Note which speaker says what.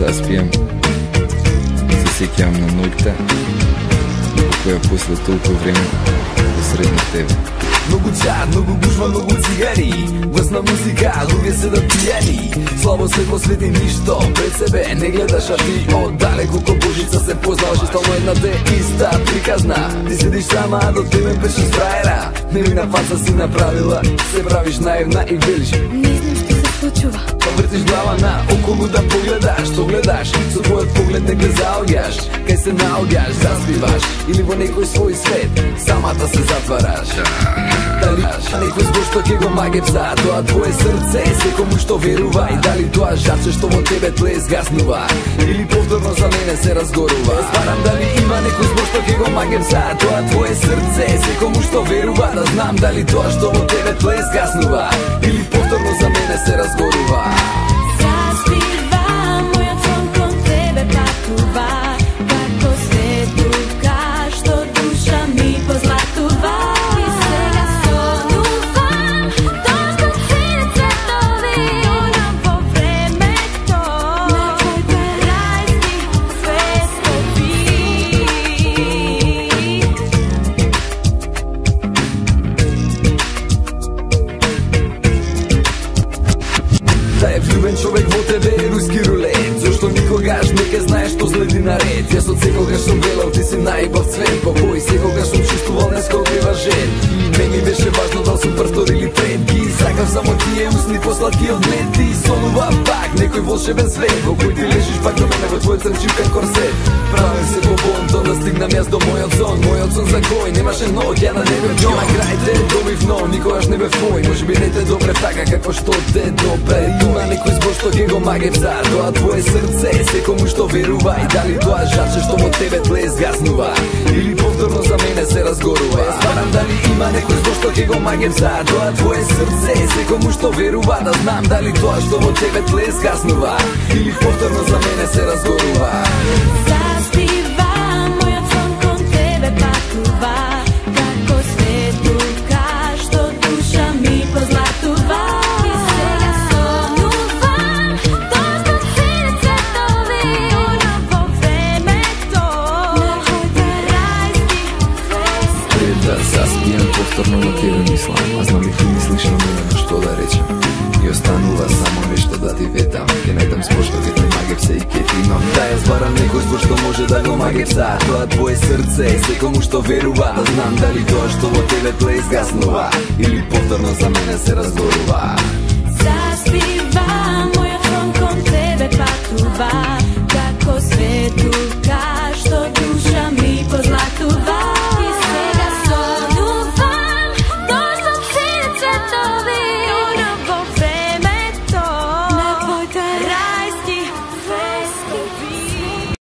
Speaker 1: zaspijem, se sjećam na noćta koja posle toliko vremena posredno tebe.
Speaker 2: Mnogo čad, mnogo gužva, mnogo cigari, glasna muzika, luge se da pijani. Slabo svetlo sveti ništo, pred sebe ne gledaš, a ti od daleko ko božica se poznavaš. I stalno jedna te ista prikazna, ti sediš sama, a do tebe pešeš frajera. Nevina faca si napravila, se praviš naivna i veliš
Speaker 3: ne znam što se slučuva.
Speaker 2: Pa vrtiš glava na okolo da pogledaš, to gledaš, sa tvojeg pogled nekde zaogljaš. Kaj se naogljaš, zaspivaš, ili vo nekoj svoj svet, sama da se zatvaraš. Da li neko zbog što kego mage psa, to a tvoje srce se komu što veruva. I da li to a žače što vo tebe tle zgasnuva, ili povtorno za mene se razgoruva. Sparam da li ima neko zbog što kego mage psa, to a tvoje srce se komu što veruva. Da znam da li to a što vo tebe tle zgasnuva, ili povtorno za mene se razgoruva.
Speaker 3: Zaspivam, moja zvonkom tebe patuva, kako svetuka što duša mi pozlatuva.
Speaker 2: Da je vljuben čovek vo tebe je ruski rulet, zašto nikogaš neke znaš što sledi na red. Jas od sekogaš sam velao, ti si najbav cvet, po koji sekogaš sam čustoval neskogriva žed. I meni беше važno da li sam prtor ili predki, sakav samo ti je usni poslatki od leti. Sonува пак некој волшебен свет, во кој ти лежиш пак до мене во твој црчивкан корсет. Правим се по бонтон да стигнам јас до мојот сон за кој немаше ноќ, ја на небе џон. На крај те добив, но никогаш не бев твој, може би не те добре така како што те добре. Има некој збор што ќе го маге пса, тоа твое срце секому што верува. И дали тоа жаче што во тебе тле згаснува, или повторно за мене се разгорува. Јас барам дали има некој збор што ќе го маге пса, тоа твое срце секому што верува. Да знам дали тоа што во тебе тле згаснува, или повторно за мене се разгорува.
Speaker 3: Заспивам, мојот сон кон тебе патува, како светука што душа ми позлатува. И сега сонувам, дождот сине цветови, онаво времето, на твоите рајски звезди.
Speaker 1: Пред да заспијам, повторно на тебе мислам, а знам ли ти мислиш на мене на што да речем. И останува само нешто да ти ветам, ке најдам збор што ке те маге псе и ке ти имам. Да ја збарам некој збор што може да го маге пса, тоа твое срце секому што верува. Да знам дали тоа што во тебе тле изгаснува, или повторно за мене се разгорува.